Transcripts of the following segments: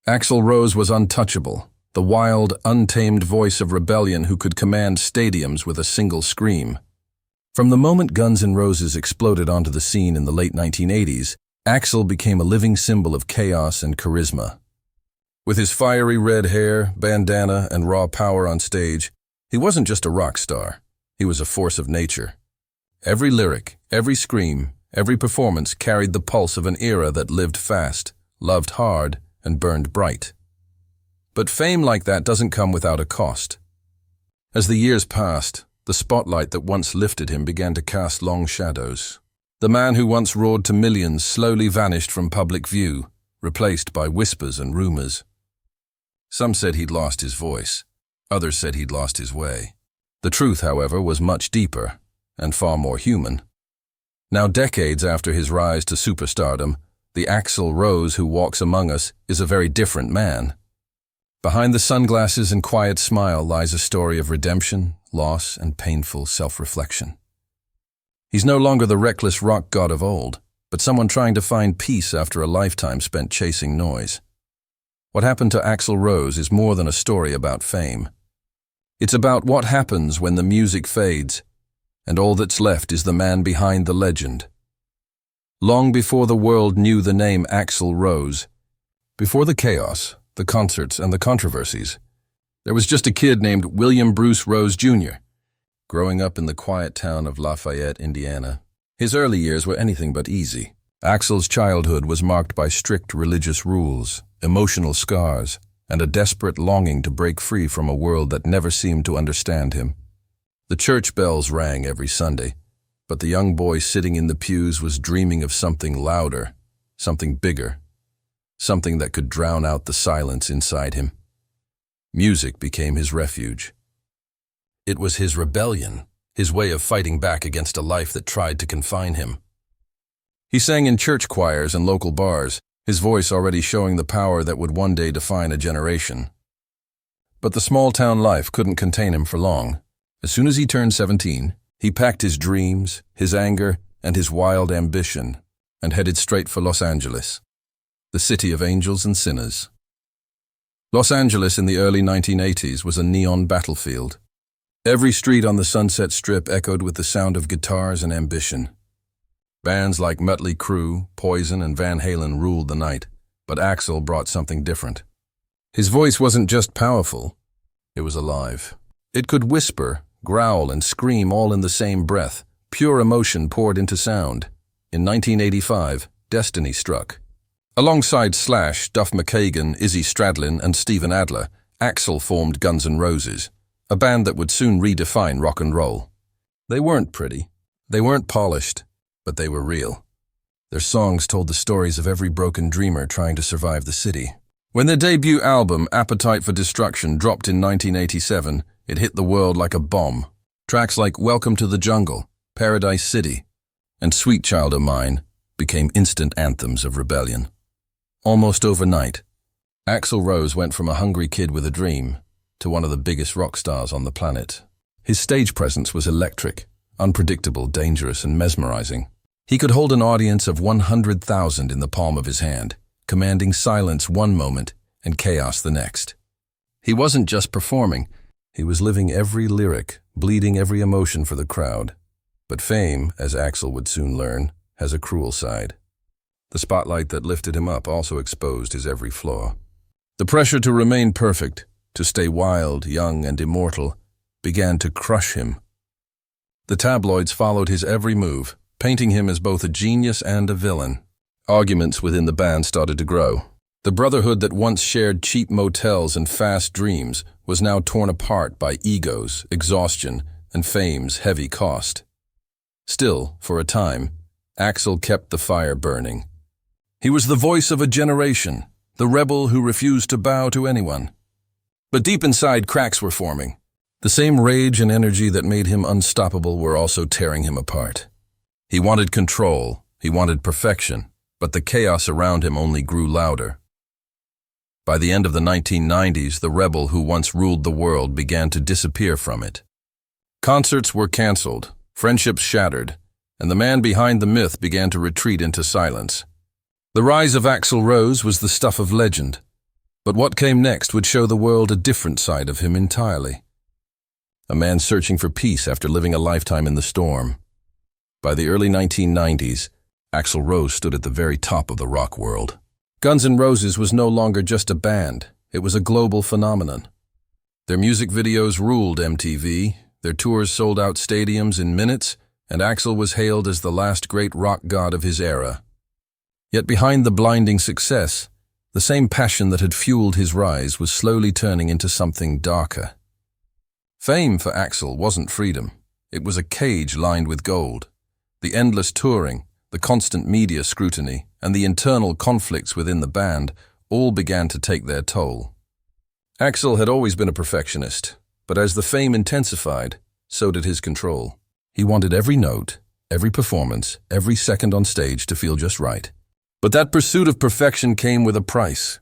Axl Rose was untouchable, the wild, untamed voice of rebellion who could command stadiums with a single scream. From the moment Guns N' Roses exploded onto the scene in the late 1980s, Axl became a living symbol of chaos and charisma. With his fiery red hair, bandana, and raw power on stage, he wasn't just a rock star. He was a force of nature. Every lyric, every scream, every performance carried the pulse of an era that lived fast, loved hard, and burned bright. But fame like that doesn't come without a cost. As the years passed, the spotlight that once lifted him began to cast long shadows. The man who once roared to millions slowly vanished from public view, replaced by whispers and rumors. Some said he'd lost his voice. Others said he'd lost his way. The truth, however, was much deeper and far more human. Now, decades after his rise to superstardom, the Axl Rose who walks among us is a very different man. Behind the sunglasses and quiet smile lies a story of redemption, loss, and painful self-reflection. He's no longer the reckless rock god of old, but someone trying to find peace after a lifetime spent chasing noise. What happened to Axl Rose is more than a story about fame. It's about what happens when the music fades, and all that's left is the man behind the legend. Long before the world knew the name Axl Rose, before the chaos, the concerts, and the controversies, there was just a kid named William Bruce Rose Jr., growing up in the quiet town of Lafayette, Indiana. His early years were anything but easy. Axl's childhood was marked by strict religious rules, emotional scars, and a desperate longing to break free from a world that never seemed to understand him. The church bells rang every Sunday, but the young boy sitting in the pews was dreaming of something louder, something bigger, something that could drown out the silence inside him. Music became his refuge. It was his rebellion, his way of fighting back against a life that tried to confine him. He sang in church choirs and local bars, his voice already showing the power that would one day define a generation. But the small-town life couldn't contain him for long. As soon as he turned 17, he packed his dreams, his anger, and his wild ambition, and headed straight for Los Angeles, the city of angels and sinners. Los Angeles in the early 1980s was a neon battlefield. Every street on the Sunset Strip echoed with the sound of guitars and ambition. Bands like Mötley Crüe, Poison, and Van Halen ruled the night, but Axl brought something different. His voice wasn't just powerful, it was alive. It could whisper, growl, and scream all in the same breath. Pure emotion poured into sound. In 1985, destiny struck. Alongside Slash, Duff McKagan, Izzy Stradlin, and Steven Adler, Axl formed Guns N' Roses, a band that would soon redefine rock and roll. They weren't pretty, they weren't polished, but they were real. Their songs told the stories of every broken dreamer trying to survive the city. When their debut album, Appetite for Destruction, dropped in 1987, it hit the world like a bomb. Tracks like Welcome to the Jungle, Paradise City, and Sweet Child O' Mine became instant anthems of rebellion. Almost overnight, Axl Rose went from a hungry kid with a dream to one of the biggest rock stars on the planet. His stage presence was electric, unpredictable, dangerous, and mesmerizing. He could hold an audience of 100,000 in the palm of his hand, commanding silence one moment and chaos the next. He wasn't just performing, he was living every lyric, bleeding every emotion for the crowd. But fame, as Axl would soon learn, has a cruel side. The spotlight that lifted him up also exposed his every flaw. The pressure to remain perfect, to stay wild, young, and immortal, began to crush him. The tabloids followed his every move, painting him as both a genius and a villain. Arguments within the band started to grow. The brotherhood that once shared cheap motels and fast dreams was now torn apart by egos, exhaustion, and fame's heavy cost. Still, for a time, Axl kept the fire burning. He was the voice of a generation, the rebel who refused to bow to anyone. But deep inside, cracks were forming. The same rage and energy that made him unstoppable were also tearing him apart. He wanted control, he wanted perfection, but the chaos around him only grew louder. By the end of the 1990s, the rebel who once ruled the world began to disappear from it. Concerts were canceled, friendships shattered, and the man behind the myth began to retreat into silence. The rise of Axl Rose was the stuff of legend. But what came next would show the world a different side of him entirely. A man searching for peace after living a lifetime in the storm. By the early 1990s, Axl Rose stood at the very top of the rock world. Guns N' Roses was no longer just a band, it was a global phenomenon. Their music videos ruled MTV, their tours sold out stadiums in minutes, and Axl was hailed as the last great rock god of his era. Yet behind the blinding success, the same passion that had fueled his rise was slowly turning into something darker. Fame for Axl wasn't freedom. It was a cage lined with gold. The endless touring, the constant media scrutiny, and the internal conflicts within the band all began to take their toll. Axl had always been a perfectionist, but as the fame intensified, so did his control. He wanted every note, every performance, every second on stage to feel just right. But that pursuit of perfection came with a price.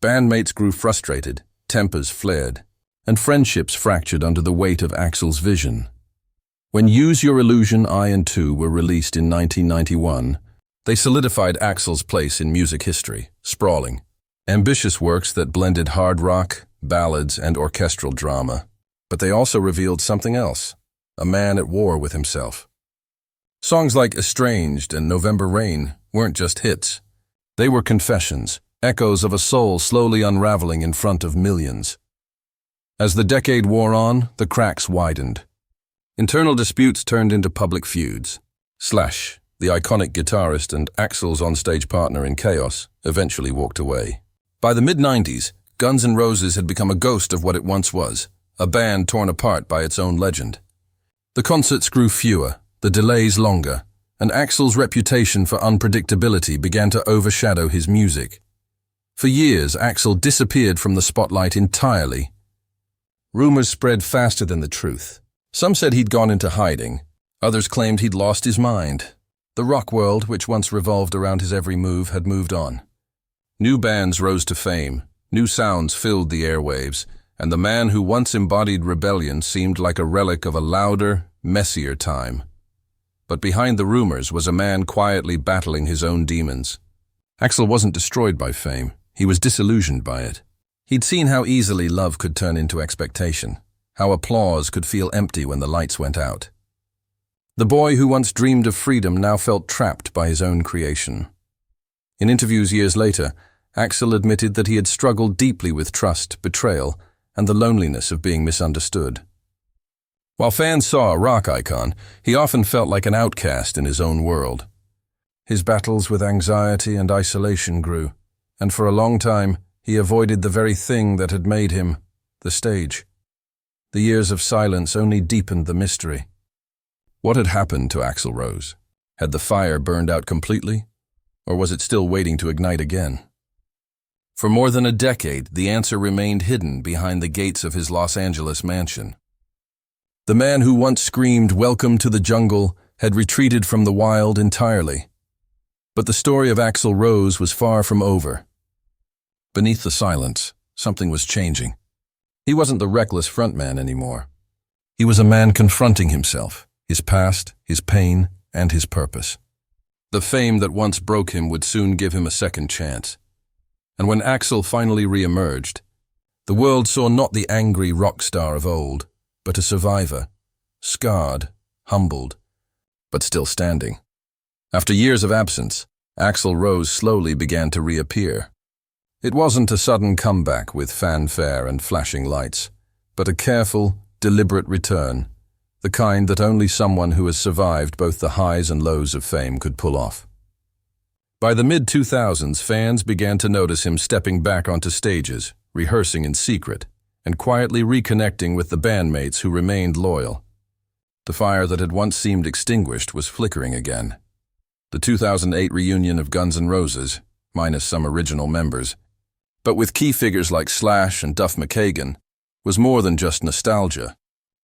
Bandmates grew frustrated, tempers flared, and friendships fractured under the weight of Axl's vision. When Use Your Illusion I and II were released in 1991, they solidified Axl's place in music history, sprawling. Ambitious works that blended hard rock, ballads, and orchestral drama. But they also revealed something else, a man at war with himself. Songs like Estranged and November Rain weren't just hits. They were confessions, echoes of a soul slowly unraveling in front of millions. As the decade wore on, the cracks widened. Internal disputes turned into public feuds. Slash, the iconic guitarist and Axl's onstage partner in Chaos, eventually walked away. By the mid-90s, Guns N' Roses had become a ghost of what it once was, a band torn apart by its own legend. The concerts grew fewer, the delays longer, and Axl's reputation for unpredictability began to overshadow his music. For years, Axl disappeared from the spotlight entirely. Rumors spread faster than the truth. Some said he'd gone into hiding. Others claimed he'd lost his mind. The rock world, which once revolved around his every move, had moved on. New bands rose to fame, new sounds filled the airwaves, and the man who once embodied rebellion seemed like a relic of a louder, messier time. But behind the rumors was a man quietly battling his own demons. Axl wasn't destroyed by fame, he was disillusioned by it. He'd seen how easily love could turn into expectation, how applause could feel empty when the lights went out. The boy who once dreamed of freedom now felt trapped by his own creation. In interviews years later, Axl admitted that he had struggled deeply with trust, betrayal, and the loneliness of being misunderstood. While fans saw a rock icon, he often felt like an outcast in his own world. His battles with anxiety and isolation grew, and for a long time, he avoided the very thing that had made him, the stage. The years of silence only deepened the mystery. What had happened to Axl Rose? Had the fire burned out completely? Or was it still waiting to ignite again? For more than a decade, the answer remained hidden behind the gates of his Los Angeles mansion. The man who once screamed, "Welcome to the jungle," had retreated from the wild entirely. But the story of Axl Rose was far from over. Beneath the silence, something was changing. He wasn't the reckless frontman anymore. He was a man confronting himself, his past, his pain, and his purpose. The fame that once broke him would soon give him a second chance. And when Axl finally re-emerged, the world saw not the angry rock star of old, but a survivor, scarred, humbled, but still standing. After years of absence, Axl Rose slowly began to reappear. It wasn't a sudden comeback with fanfare and flashing lights, but a careful, deliberate return, the kind that only someone who has survived both the highs and lows of fame could pull off. By the mid-2000s, fans began to notice him stepping back onto stages, rehearsing in secret, and quietly reconnecting with the bandmates who remained loyal. The fire that had once seemed extinguished was flickering again. The 2008 reunion of Guns N' Roses, minus some original members, but with key figures like Slash and Duff McKagan, was more than just nostalgia.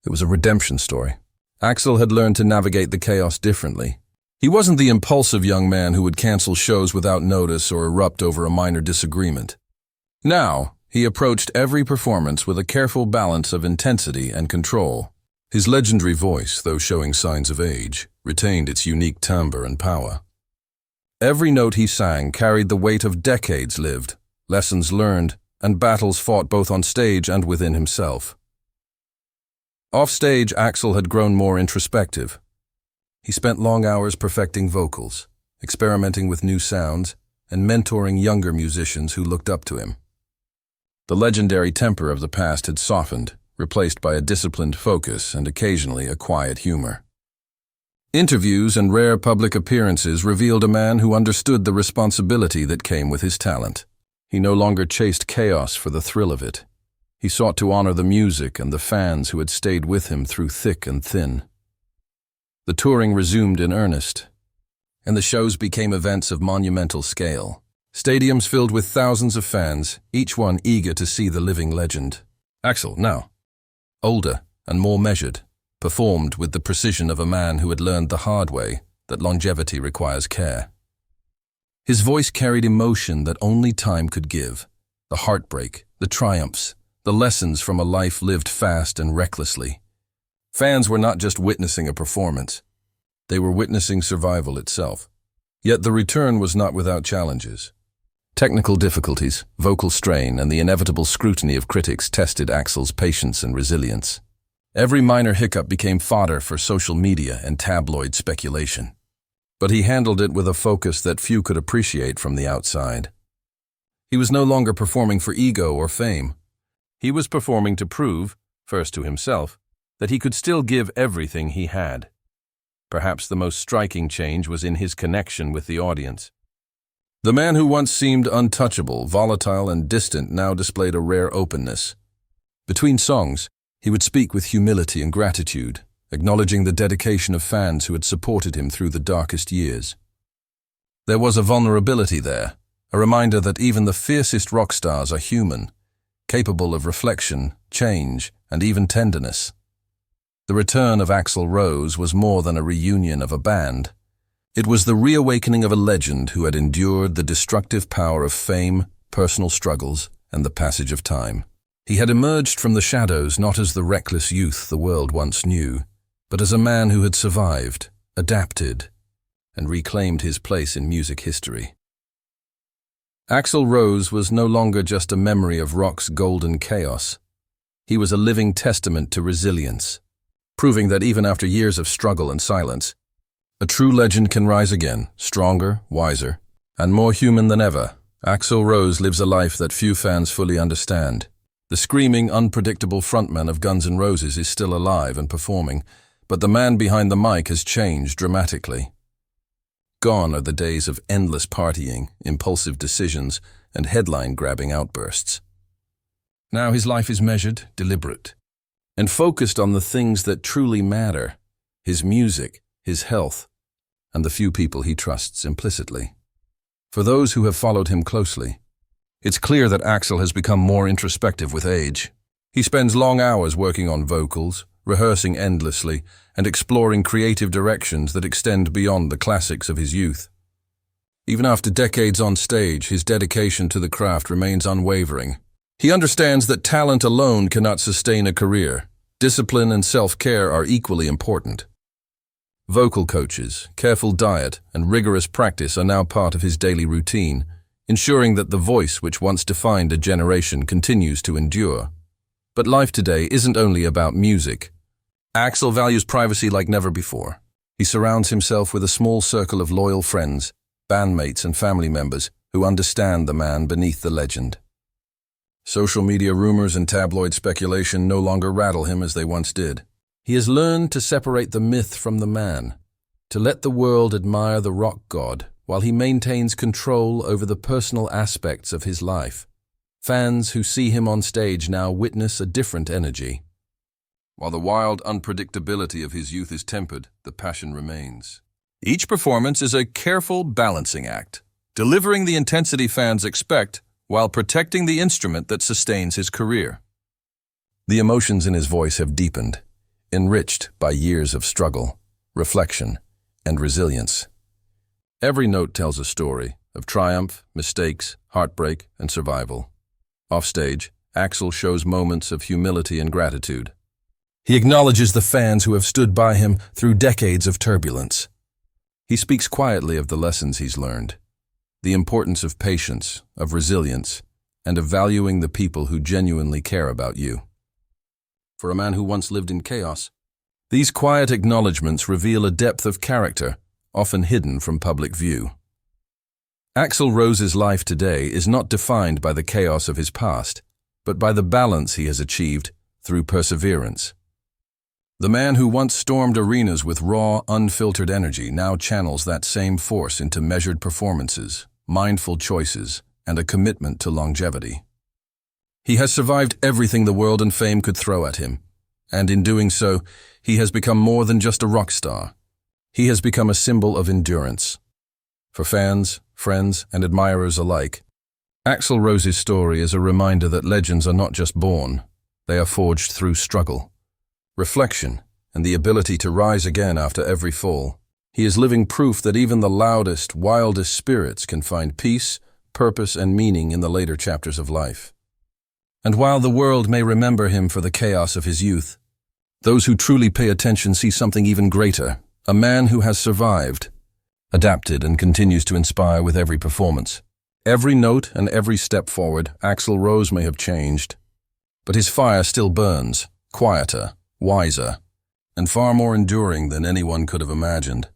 It was a redemption story. Axl had learned to navigate the chaos differently. He wasn't the impulsive young man who would cancel shows without notice or erupt over a minor disagreement. Now, he approached every performance with a careful balance of intensity and control. His legendary voice, though showing signs of age, retained its unique timbre and power. Every note he sang carried the weight of decades lived, lessons learned, and battles fought both on stage and within himself. Off-stage, Axl had grown more introspective. He spent long hours perfecting vocals, experimenting with new sounds, and mentoring younger musicians who looked up to him. The legendary temper of the past had softened, replaced by a disciplined focus and occasionally a quiet humor. Interviews and rare public appearances revealed a man who understood the responsibility that came with his talent. He no longer chased chaos for the thrill of it. He sought to honor the music and the fans who had stayed with him through thick and thin. The touring resumed in earnest, and the shows became events of monumental scale. Stadiums filled with thousands of fans, each one eager to see the living legend. Axl, now older and more measured, performed with the precision of a man who had learned the hard way that longevity requires care. His voice carried emotion that only time could give, the heartbreak, the triumphs, the lessons from a life lived fast and recklessly. Fans were not just witnessing a performance, they were witnessing survival itself. Yet the return was not without challenges. Technical difficulties, vocal strain, and the inevitable scrutiny of critics tested Axl's patience and resilience. Every minor hiccup became fodder for social media and tabloid speculation. But he handled it with a focus that few could appreciate from the outside. He was no longer performing for ego or fame. He was performing to prove, first to himself, that he could still give everything he had. Perhaps the most striking change was in his connection with the audience. The man who once seemed untouchable, volatile, and distant now displayed a rare openness. Between songs, he would speak with humility and gratitude, acknowledging the dedication of fans who had supported him through the darkest years. There was a vulnerability there, a reminder that even the fiercest rock stars are human, capable of reflection, change, and even tenderness. The return of Axl Rose was more than a reunion of a band. It was the reawakening of a legend who had endured the destructive power of fame, personal struggles, and the passage of time. He had emerged from the shadows not as the reckless youth the world once knew, but as a man who had survived, adapted, and reclaimed his place in music history. Axl Rose was no longer just a memory of rock's golden chaos. He was a living testament to resilience, proving that even after years of struggle and silence, a true legend can rise again, stronger, wiser, and more human than ever. Axl Rose lives a life that few fans fully understand. The screaming, unpredictable frontman of Guns N' Roses is still alive and performing, but the man behind the mic has changed dramatically. Gone are the days of endless partying, impulsive decisions, and headline-grabbing outbursts. Now his life is measured, deliberate, and focused on the things that truly matter: his music, his health, and the few people he trusts implicitly. For those who have followed him closely, it's clear that Axl has become more introspective with age. He spends long hours working on vocals, rehearsing endlessly, and exploring creative directions that extend beyond the classics of his youth. Even after decades on stage, his dedication to the craft remains unwavering. He understands that talent alone cannot sustain a career. Discipline and self-care are equally important. Vocal coaches, careful diet, and rigorous practice are now part of his daily routine, ensuring that the voice which once defined a generation continues to endure. But life today isn't only about music. Axl values privacy like never before. He surrounds himself with a small circle of loyal friends, bandmates, and family members who understand the man beneath the legend. Social media rumors and tabloid speculation no longer rattle him as they once did. He has learned to separate the myth from the man, to let the world admire the rock god while he maintains control over the personal aspects of his life. Fans who see him on stage now witness a different energy. While the wild unpredictability of his youth is tempered, the passion remains. Each performance is a careful balancing act, delivering the intensity fans expect while protecting the instrument that sustains his career. The emotions in his voice have deepened, enriched by years of struggle, reflection, and resilience. Every note tells a story of triumph, mistakes, heartbreak, and survival. Offstage, Axl shows moments of humility and gratitude. He acknowledges the fans who have stood by him through decades of turbulence. He speaks quietly of the lessons he's learned, the importance of patience, of resilience, and of valuing the people who genuinely care about you. For a man who once lived in chaos, these quiet acknowledgements reveal a depth of character, often hidden from public view. Axl Rose's life today is not defined by the chaos of his past, but by the balance he has achieved through perseverance. The man who once stormed arenas with raw, unfiltered energy now channels that same force into measured performances, mindful choices, and a commitment to longevity. He has survived everything the world and fame could throw at him, and in doing so, he has become more than just a rock star. He has become a symbol of endurance. For fans, friends, and admirers alike, Axl Rose's story is a reminder that legends are not just born, they are forged through struggle, reflection, and the ability to rise again after every fall. He is living proof that even the loudest, wildest spirits can find peace, purpose, and meaning in the later chapters of life. And while the world may remember him for the chaos of his youth, those who truly pay attention see something even greater, a man who has survived, adapted, and continues to inspire with every performance. Every note and every step forward, Axl Rose may have changed, but his fire still burns, quieter, wiser, and far more enduring than anyone could have imagined.